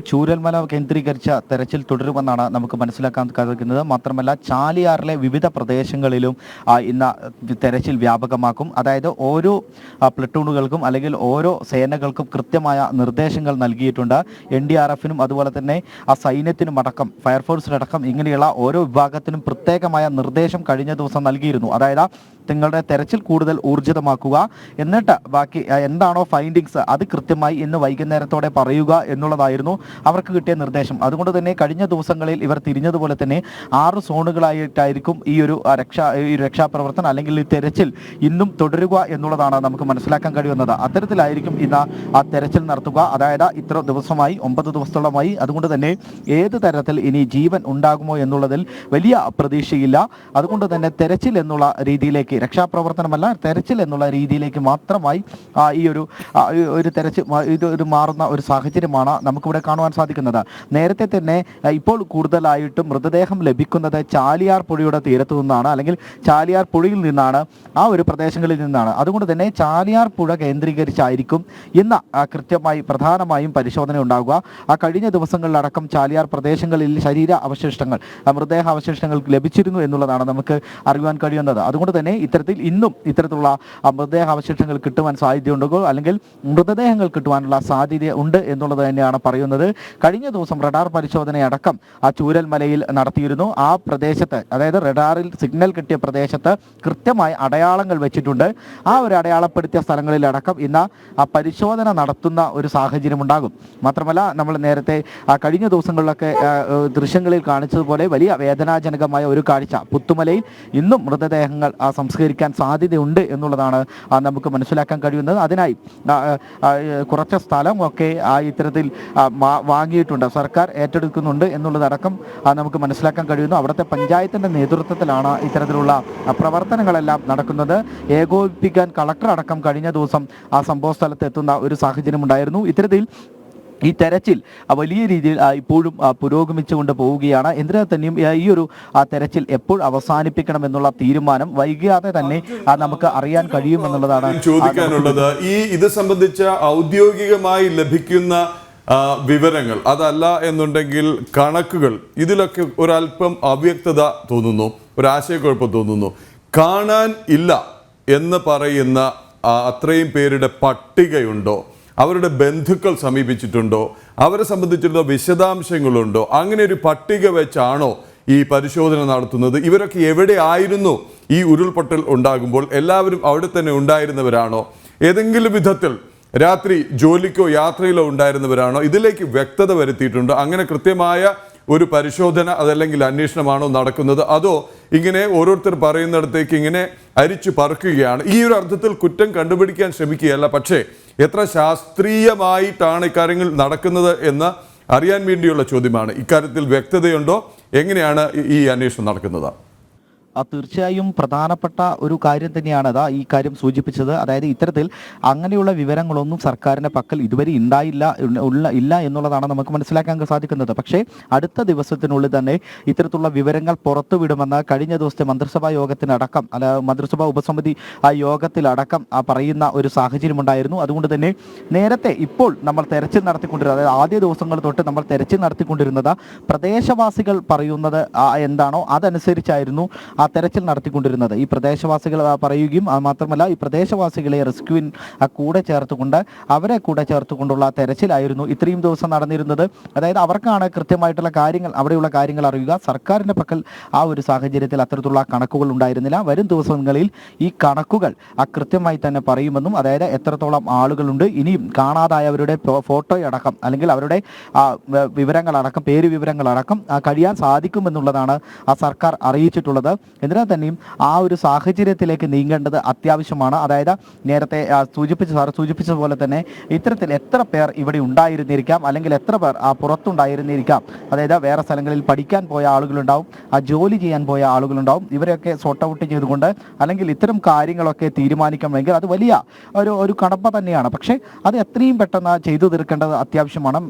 ചൂരൽമല കേന്ദ്രീകരിച്ച തെരച്ചിൽ തുടരുമെന്നാണ് നമുക്ക് മനസ്സിലാക്കാൻ സാധിക്കുന്നത്. മാത്രമല്ല ചാലിയാറിലെ വിവിധ പ്രദേശങ്ങളിലും ഇന്ന് തെരച്ചിൽ വ്യാപകമാക്കും. അതായത് ഓരോ പ്ലട്ടൂണുകൾക്കും അല്ലെങ്കിൽ ഓരോ സേനകൾക്കും കൃത്യമായ നിർദ്ദേശങ്ങൾ നൽകിയിട്ടുണ്ട്. NDRFനും അതുപോലെ തന്നെ സൈന്യത്തിനും അടക്കം ഫയർഫോഴ്സിനടക്കം ഇങ്ങനെയുള്ള ഓരോ വിഭാഗത്തിനും പ്രത്യേകമായ നിർദ്ദേശം കഴിഞ്ഞ ദിവസം നൽകിയിരുന്നു. അതായത് നിങ്ങളുടെ തെരച്ചിൽ കൂടുതൽ ഊർജിതമാക്കുക, എന്നിട്ട് ബാക്കി എന്താണോ ഫൈൻഡിങ്സ് അത് കൃത്യമായി ഇന്ന് വൈകുന്നേരത്തോടെ പറയുക എന്നുള്ളതായിരുന്നു അവർക്ക് കിട്ടിയ നിർദ്ദേശം. അതുകൊണ്ട് തന്നെ കഴിഞ്ഞ ദിവസങ്ങളിൽ ഇവർ തിരിഞ്ഞതുപോലെ തന്നെ 6 സോണുകളായിട്ടായിരിക്കും ഈ ഒരു രക്ഷാപ്രവർത്തനം അല്ലെങ്കിൽ ഈ തെരച്ചിൽ ഇന്നും തുടരുക എന്നുള്ളതാണ് നമുക്ക് മനസ്സിലാക്കാൻ കഴിയുന്നത്. അത്തരത്തിലായിരിക്കും ഇന്ന് ആ തെരച്ചിൽ നടത്തുക. അതായത് ഇത്ര ദിവസമായി 9 ദിവസത്തോളമായി. അതുകൊണ്ട് തന്നെ ഏത് തരത്തിൽ ഇനി ജീവൻ ഉണ്ടാകുമോ എന്നുള്ളതിൽ വലിയ പ്രതീക്ഷയില്ല. അതുകൊണ്ട് തന്നെ തെരച്ചിൽ എന്നുള്ള രീതിയിലേക്ക്, രക്ഷാപ്രവർത്തനമല്ല തെരച്ചിൽ എന്നുള്ള രീതിയിലേക്ക് മാത്രമായി ഈ ഒരു തെരച്ചിൽ ഇത് മാറുന്ന ഒരു സാഹചര്യമാണ് നമുക്കിവിടെ കാണുവാൻ സാധിക്കുന്നത്. നേരത്തെ തന്നെ ഇപ്പോൾ കൂടുതലായിട്ടും മൃതദേഹം ലഭിക്കുന്നത് ചാലിയാർ പുഴയുടെ തീരത്തു നിന്നാണ്, അല്ലെങ്കിൽ ചാലിയാർ പുഴയിൽ നിന്നാണ്, ആ ഒരു പ്രദേശങ്ങളിൽ നിന്നാണ്. അതുകൊണ്ട് തന്നെ ചാലിയാർ പുഴ കേന്ദ്രീകരിച്ചായിരിക്കും ഇന്ന് കൃത്യമായി പ്രധാനമായും പരിശോധന ഉണ്ടാകുക. കഴിഞ്ഞ ദിവസങ്ങളിലടക്കം ചാലിയാർ പ്രദേശങ്ങളിൽ ശരീര അവശിഷ്ടങ്ങൾ, മൃതദേഹ അവശിഷ്ടങ്ങൾ ലഭിച്ചിരുന്നു എന്നുള്ളതാണ് നമുക്ക് അറിയുവാൻ കഴിയുന്നത്. അതുകൊണ്ട് തന്നെ ഇന്നും ഇത്തരത്തിലുള്ള മൃതദേഹ അവശിഷ്ടങ്ങൾ കിട്ടുവാൻ സാധ്യതയുണ്ടോ, അല്ലെങ്കിൽ മൃതദേഹങ്ങൾ കിട്ടുവാനുള്ള സാധ്യത ഉണ്ട് എന്നുള്ളത് തന്നെയാണ് പറയുന്നത്. കഴിഞ്ഞ ദിവസം റഡാർ പരിശോധനയടക്കം ചൂരൽമലയിൽ നടത്തിയിരുന്നു. ആ പ്രദേശത്ത്, അതായത് റഡാറിൽ സിഗ്നൽ കിട്ടിയ പ്രദേശത്ത് കൃത്യമായി അടയാളങ്ങൾ വെച്ചിട്ടുണ്ട്. ആ ഒരു അടയാളപ്പെടുത്തിയ സ്ഥലങ്ങളിലടക്കം ഇന്ന് പരിശോധന നടത്തുന്ന ഒരു സാഹചര്യം ഉണ്ടാകും. മാത്രമല്ല നമ്മൾ നേരത്തെ കഴിഞ്ഞ ദിവസങ്ങളിലൊക്കെ ദൃശ്യങ്ങളിൽ കാണിച്ചതുപോലെ വലിയ വേദനാജനകമായ ഒരു കാഴ്ച, പുത്തുമലയിൽ ഇന്നും മൃതദേഹങ്ങൾ സംസ്കരിക്കാൻ സാധ്യതയുണ്ട് എന്നുള്ളതാണ് നമുക്ക് മനസ്സിലാക്കാൻ കഴിയുന്നത്. അതിനായി കുറച്ച് സ്ഥലമൊക്കെ ഇത്തരത്തിൽ വാങ്ങിയിട്ടുണ്ട്, സർക്കാർ ഏറ്റെടുക്കുന്നുണ്ട് എന്നുള്ളതടക്കം നമുക്ക് മനസ്സിലാക്കാൻ കഴിയുന്നു. അവിടുത്തെ പഞ്ചായത്തിൻ്റെ നേതൃത്വത്തിലാണ് ഇത്തരത്തിലുള്ള പ്രവർത്തനങ്ങളെല്ലാം നടക്കുന്നത്. ഏകോപിപ്പിക്കാൻ കളക്ടർ അടക്കം കഴിഞ്ഞ ദിവസം സംഭവ സ്ഥലത്ത് എത്തുന്ന ഒരു സാഹചര്യം ഉണ്ടായിരുന്നു. ഇത്തരത്തിൽ ഈ തെരച്ചിൽ വലിയ രീതിയിൽ ഇപ്പോഴും പുരോഗമിച്ചുകൊണ്ട് പോവുകയാണ്. എന്തിനാ തന്നെയും ഈ ഒരു തെരച്ചിൽ എപ്പോൾ അവസാനിപ്പിക്കണം എന്നുള്ള തീരുമാനം വൈകാതെ തന്നെ നമുക്ക് അറിയാൻ കഴിയുമെന്നുള്ളതാണ് ചോദിക്കാനുള്ളത്. ഇത് സംബന്ധിച്ച ഔദ്യോഗികമായി ലഭിക്കുന്ന വിവരങ്ങൾ, അതല്ല എന്നുണ്ടെങ്കിൽ കണക്കുകൾ, ഇതിലൊക്കെ ഒരല്പം അവ്യക്തത തോന്നുന്നു, ഒരാശയക്കുഴപ്പം തോന്നുന്നു. കാണാൻ ഇല്ല എന്ന് പറയുന്ന അത്രയും പേരുടെ പട്ടികയുണ്ടോ? അവരുടെ ബന്ധുക്കൾ സമീപിച്ചിട്ടുണ്ടോ? അവരെ സംബന്ധിച്ചുള്ള വിശദാംശങ്ങളുണ്ടോ? അങ്ങനെ ഒരു പട്ടിക വെച്ചാണോ ഈ പരിശോധന നടത്തുന്നത്? ഇവരൊക്കെ എവിടെ ആയിരുന്നു ഈ ഉരുൾപൊട്ടൽ ഉണ്ടാകുമ്പോൾ? എല്ലാവരും അവിടെ തന്നെ ഉണ്ടായിരുന്നവരാണോ? ഏതെങ്കിലും വിധത്തിൽ രാത്രി ജോലിക്കോ യാത്രയിലോ ഉണ്ടായിരുന്നവരാണോ? ഇതിലേക്ക് വ്യക്തത വരുത്തിയിട്ടുണ്ടോ? അങ്ങനെ കൃത്യമായ ഒരു പരിശോധന അതല്ലെങ്കിൽ അന്വേഷണമാണോ നടക്കുന്നത്? അതോ ഇങ്ങനെ ഓരോരുത്തർ പറയുന്നിടത്തേക്ക് ഇങ്ങനെ അരിച്ചു പറക്കുകയാണ്? ഈ ഒരു അർത്ഥത്തിൽ കുറ്റം കണ്ടുപിടിക്കാൻ ശ്രമിക്കുകയല്ല, പക്ഷേ എത്ര ശാസ്ത്രീയമായിട്ടാണ് ഇക്കാര്യങ്ങൾ നടക്കുന്നത് എന്ന് അറിയാൻ വേണ്ടിയുള്ള ചോദ്യമാണ്. ഇക്കാര്യത്തിൽ വ്യക്തതയുണ്ടോ? എങ്ങനെയാണ് ഈ അന്വേഷണം നടക്കുന്നത്? തീർച്ചയായും പ്രധാനപ്പെട്ട ഒരു കാര്യം തന്നെയാണ് ഈ കാര്യം സൂചിപ്പിച്ചത്. അതായത് ഇത്തരത്തിൽ അങ്ങനെയുള്ള വിവരങ്ങളൊന്നും സർക്കാരിൻ്റെ പക്കൽ ഇതുവരെ ഇല്ല എന്നുള്ളതാണ് നമുക്ക് മനസ്സിലാക്കാൻ സാധിക്കുന്നത്. പക്ഷേ അടുത്ത ദിവസത്തിനുള്ളിൽ തന്നെ ഇത്തരത്തിലുള്ള വിവരങ്ങൾ പുറത്തുവിടുമെന്ന് കഴിഞ്ഞ ദിവസത്തെ മന്ത്രിസഭാ യോഗത്തിനടക്കം മന്ത്രിസഭാ ഉപസമിതി യോഗത്തിലടക്കം പറയുന്ന ഒരു സാഹചര്യം ഉണ്ടായിരുന്നു. അതുകൊണ്ട് തന്നെ നേരത്തെ ഇപ്പോൾ നമ്മൾ തെരച്ചിൽ നടത്തിക്കൊണ്ടിരുന്നത്, അതായത് ആദ്യ ദിവസങ്ങൾ തൊട്ട് നമ്മൾ തെരച്ചിൽ നടത്തിക്കൊണ്ടിരുന്നത് പ്രദേശവാസികൾ പറയുന്നത് എന്താണോ അതനുസരിച്ചായിരുന്നു തെരച്ചിൽ നടത്തിക്കൊണ്ടിരുന്നത്. ഈ പ്രദേശവാസികൾ പറയുകയും മാത്രമല്ല ഈ പ്രദേശവാസികളെ റെസ്ക്യൂവിൻ കൂടെ ചേർത്തുകൊണ്ട് അവരെ കൂടെ ചേർത്തുകൊണ്ടുള്ള തെരച്ചിലായിരുന്നു ഇത്രയും ദിവസം നടന്നിരുന്നത്. അതായത് അവർക്കാണ് കൃത്യമായിട്ടുള്ള കാര്യങ്ങൾ, അവിടെയുള്ള കാര്യങ്ങൾ അറിയുക. സർക്കാരിൻ്റെ പക്കൽ ആ ഒരു സാഹചര്യത്തിൽ അത്തരത്തിലുള്ള കണക്കുകൾ ഉണ്ടായിരുന്നില്ല. വരും ദിവസങ്ങളിൽ ഈ കണക്കുകൾ കൃത്യമായി തന്നെ പറയുമെന്നും, അതായത് എത്രത്തോളം ആളുകളുണ്ട്, ഇനിയും കാണാതായവരുടെ ഫോട്ടോയടക്കം അല്ലെങ്കിൽ അവരുടെ വിവരങ്ങളടക്കം, പേര് വിവരങ്ങളടക്കം കഴിയാൻ സാധിക്കുമെന്നുള്ളതാണ് സർക്കാർ അറിയിച്ചിട്ടുള്ളത്. എന്തിനാ തന്നെയും ആ ഒരു സാഹചര്യത്തിലേക്ക് നീങ്ങേണ്ടത് അത്യാവശ്യമാണ്. അതായത് നേരത്തെ സൂചിപ്പിച്ചതുപോലെ തന്നെ ഇത്തരത്തിൽ എത്ര പേർ ഇവിടെ ഉണ്ടായിരുന്നിരിക്കാം, അല്ലെങ്കിൽ എത്ര പേർ പുറത്തുണ്ടായിരുന്നിരിക്കാം. അതായത് വേറെ സ്ഥലങ്ങളിൽ പഠിക്കാൻ പോയ ആളുകളുണ്ടാവും, ജോലി ചെയ്യാൻ പോയ ആളുകളുണ്ടാവും. ഇവരെയൊക്കെ സോർട്ട് ഔട്ട് ചെയ്തുകൊണ്ട് അല്ലെങ്കിൽ ഇത്തരം കാര്യങ്ങളൊക്കെ തീരുമാനിക്കണമെങ്കിൽ അത് വലിയ ഒരു കടമ്പ തന്നെയാണ്. പക്ഷേ അത് എത്രയും പെട്ടെന്ന് ചെയ്തു തീർക്കേണ്ടത് അത്യാവശ്യമാണ്.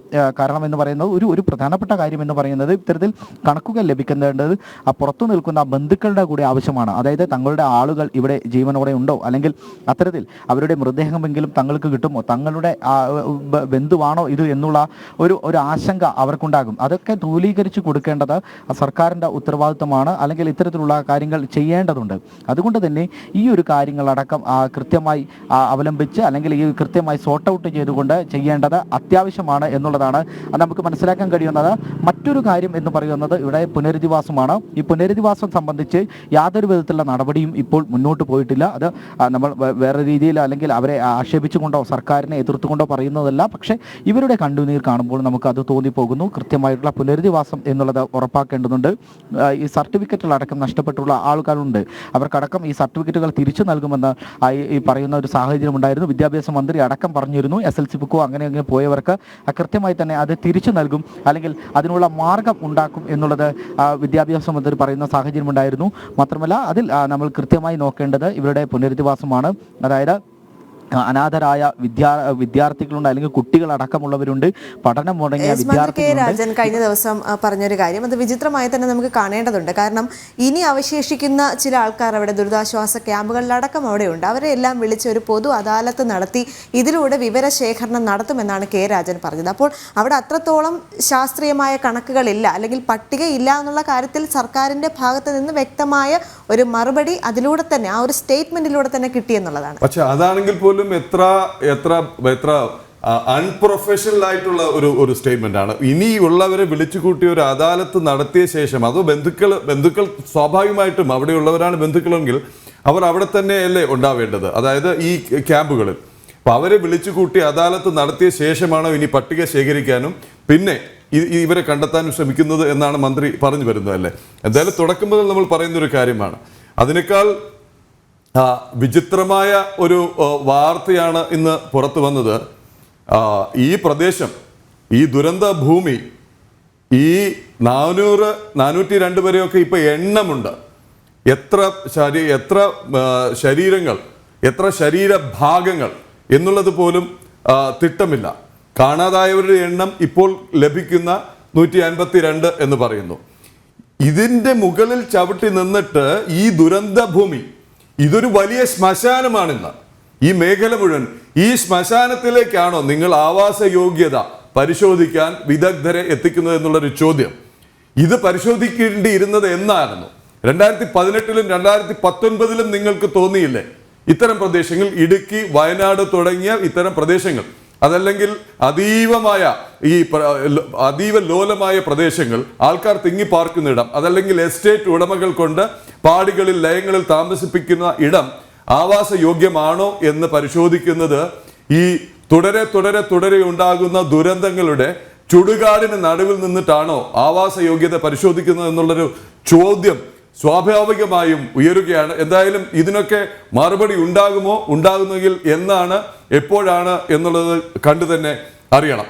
കാരണം എന്ന് പറയുന്നത് ഒരു പ്രധാനപ്പെട്ട കാര്യം എന്ന് പറയുന്നത് ഇത്തരത്തിൽ കണക്കുകൾ ലഭിക്കേണ്ടത് പുറത്തു നിൽക്കുന്ന ബന്ധുക്കൾ ബന്ധുക്കളുടെ കൂടി ആവശ്യമാണ്. അതായത് തങ്ങളുടെ ആളുകൾ ഇവിടെ ജീവനോടെ ഉണ്ടോ, അല്ലെങ്കിൽ അത്തരത്തിൽ അവരുടെ മൃതദേഹമെങ്കിലും തങ്ങൾക്ക് കിട്ടുമോ, തങ്ങളുടെ ബന്ധുവാണോ ഇത് എന്നുള്ള ഒരു ആശങ്ക അവർക്കുണ്ടാകും. അതൊക്കെ ദൂരീകരിച്ച് കൊടുക്കേണ്ടത് സർക്കാരിൻ്റെ ഉത്തരവാദിത്തമാണ്, അല്ലെങ്കിൽ ഇത്തരത്തിലുള്ള കാര്യങ്ങൾ ചെയ്യേണ്ടതുണ്ട്. അതുകൊണ്ട് തന്നെ ഈ ഒരു കാര്യങ്ങളടക്കം കൃത്യമായി അവലംബിച്ച്, അല്ലെങ്കിൽ ഈ കൃത്യമായി സോർട്ട് ഔട്ട് ചെയ്തുകൊണ്ട് ചെയ്യേണ്ടത് അത്യാവശ്യമാണ് എന്നുള്ളതാണ് നമുക്ക് മനസ്സിലാക്കാൻ കഴിയുന്നത്. മറ്റൊരു കാര്യം എന്ന് പറയുന്നത് ഇവിടെ പുനരധിവാസമാണ്. ഈ പുനരധിവാസം സംബന്ധിച്ച് യാതൊരു വിധത്തിലുള്ള നടപടിയും ഇപ്പോൾ മുന്നോട്ട് പോയിട്ടില്ല. അത് നമ്മൾ വേറെ രീതിയിൽ അല്ലെങ്കിൽ അവരെ ആക്ഷേപിച്ചുകൊണ്ടോ സർക്കാരിനെ എതിർത്തുകൊണ്ടോ പറയുന്നതല്ല. പക്ഷേ ഇവരുടെ കണ്ണുനീർ കാണുമ്പോൾ നമുക്ക് അത് തോന്നിപ്പോകുന്നു. കൃത്യമായിട്ടുള്ള പുനരധിവാസം എന്നുള്ളത് ഉറപ്പാക്കേണ്ടതുണ്ട്. ഈ സർട്ടിഫിക്കറ്റുകളടക്കം നഷ്ടപ്പെട്ടുള്ള ആൾക്കാരുണ്ട്. അവർക്കടക്കം ഈ സർട്ടിഫിക്കറ്റുകൾ തിരിച്ചു നൽകുമെന്ന് ഈ പറയുന്ന ഒരു സാഹചര്യം ഉണ്ടായിരുന്നു. വിദ്യാഭ്യാസ മന്ത്രി അടക്കം പറഞ്ഞിരുന്നു SLC ബുക്കോ അങ്ങനെ പോയവർക്ക് കൃത്യമായി തന്നെ അത് തിരിച്ചു നൽകും, അല്ലെങ്കിൽ അതിനുള്ള മാർഗം ഉണ്ടാക്കും എന്നുള്ളത് വിദ്യാഭ്യാസ മന്ത്രി പറയുന്ന സാഹചര്യം ഉണ്ടായിരുന്നു. മാത്രമല്ല അതിൽ നമ്മൾ കൃത്യമായി നോക്കേണ്ടത് ഇവരുടെ പുനരധിവാസമാണ്. അതായത് അനാഥരായ വിദ്യാർത്ഥികളുണ്ട്, അല്ലെങ്കിൽ കുട്ടികളടക്കമുള്ളവരുണ്ട്, പഠനം മുടങ്ങിയ വിദ്യാർത്ഥികളുണ്ട്. രാജൻ കഴിഞ്ഞ ദിവസം പറഞ്ഞൊരു കാര്യം അത് വിചിത്രമായി തന്നെ നമുക്ക് കാണേണ്ടതുണ്ട്. കാരണം ഇനി അവശേഷിക്കുന്ന ചില ആൾക്കാർ അവിടെ ദുരിതാശ്വാസ ക്യാമ്പുകളിലടക്കം അവിടെയുണ്ട്. അവരെ എല്ലാം വിളിച്ച് ഒരു പൊതു അദാലത്ത് നടത്തി ഇതിലൂടെ വിവരശേഖരണം നടത്തുമെന്നാണ് രാജൻ പറഞ്ഞത്. അപ്പോൾ അവിടെ അത്രത്തോളം ശാസ്ത്രീയമായ കണക്കുകളില്ല, അല്ലെങ്കിൽ പട്ടികയില്ല എന്നുള്ള കാര്യത്തിൽ സർക്കാരിന്റെ ഭാഗത്ത് നിന്ന് വ്യക്തമായ ഒരു മറുപടി അതിലൂടെ തന്നെ, ആ ഒരു സ്റ്റേറ്റ്മെന്റിലൂടെ തന്നെ കിട്ടിയെന്നുള്ളതാണ്. പക്ഷെ അതാണെങ്കിൽ പോലും എത്ര എത്ര എത്ര അൺപ്രൊഫഷണൽ ആയിട്ടുള്ള ഒരു സ്റ്റേറ്റ്മെന്റ് ആണ്. ഇനിയുള്ളവരെ വിളിച്ചു കൂട്ടി ഒരു അദാലത്ത് നടത്തിയ ശേഷം, അതോ ബന്ധുക്കൾ സ്വാഭാവികമായിട്ടും അവിടെയുള്ളവരാണ് ബന്ധുക്കളെങ്കിൽ അവർ അവിടെ തന്നെയല്ലേ ഉണ്ടാവേണ്ടത്, അതായത് ഈ ക്യാമ്പുകളിൽ. അപ്പൊ അവരെ വിളിച്ചു കൂട്ടി അദാലത്ത് നടത്തിയ ശേഷമാണോ ഇനി പട്ടിക ശേഖരിക്കാനും പിന്നെ ഇവരെ കണ്ടെത്താനും ശ്രമിക്കുന്നത് എന്നാണ് മന്ത്രി പറഞ്ഞു വരുന്നത് അല്ലേ? എന്തായാലും തുടക്കം മുതൽ നമ്മൾ പറയുന്ന ഒരു കാര്യമാണ്. അതിനേക്കാൾ വിചിത്രമായ ഒരു വാർത്തയാണ് ഇന്ന് പുറത്തു വന്നത്. ഈ പ്രദേശം, ഈ ദുരന്ത ഭൂമി, ഈ 400-402 വരെയൊക്കെ ഇപ്പൊ എണ്ണമുണ്ട്. എത്ര ശരീരങ്ങൾ, എത്ര ശരീരഭാഗങ്ങൾ എന്നുള്ളത് പോലും തിട്ടമില്ല. കാണാതായവരുടെ എണ്ണം ഇപ്പോൾ ലഭിക്കുന്ന 152 എന്ന് പറയുന്നു. ഇതിന്റെ മുകളിൽ ചവിട്ടി നിന്നിട്ട് ഈ ദുരന്ത ഭൂമി, ഇതൊരു വലിയ ശ്മശാനമാണിന്ന്. ഈ മേഖല മുഴുവൻ ഈ ശ്മശാനത്തിലേക്കാണോ നിങ്ങൾ ആവാസ യോഗ്യത പരിശോധിക്കാൻ വിദഗ്ധരെ എത്തിക്കുന്നത് എന്നുള്ളൊരു ചോദ്യം. ഇത് പരിശോധിക്കേണ്ടിയിരുന്നത് എന്നായിരുന്നു? 2018-ലും 2019-ലും നിങ്ങൾക്ക് തോന്നിയില്ലേ ഇത്തരം പ്രദേശങ്ങൾ, ഇടുക്കി, വയനാട് തുടങ്ങിയ ഇത്തരം പ്രദേശങ്ങൾ, അതല്ലെങ്കിൽ അതീവ ലോലമായ പ്രദേശങ്ങൾ, ആൾക്കാർ തിങ്ങിപ്പാർക്കുന്ന ഇടം, അതല്ലെങ്കിൽ എസ്റ്റേറ്റ് ഉടമകൾ കൊണ്ട് പാടികളിൽ ലയങ്ങളിൽ താമസിപ്പിക്കുന്ന ഇടം ആവാസ യോഗ്യമാണോ എന്ന് പരിശോധിക്കുന്നത് ഈ തുടരെ ഉണ്ടാകുന്ന ദുരന്തങ്ങളുടെ ചുടുകാടിന് നടുവിൽ നിന്നിട്ടാണോ ആവാസ യോഗ്യത പരിശോധിക്കുന്നത് എന്നുള്ളൊരു ചോദ്യം സ്വാഭാവികമായും ഉയരുകയാണ്. എന്തായാലും ഇതിനൊക്കെ മറുപടി ഉണ്ടാകുമെങ്കിൽ എന്നാണ്, എപ്പോഴാണ് എന്നുള്ളത് കണ്ടു തന്നെ അറിയണം.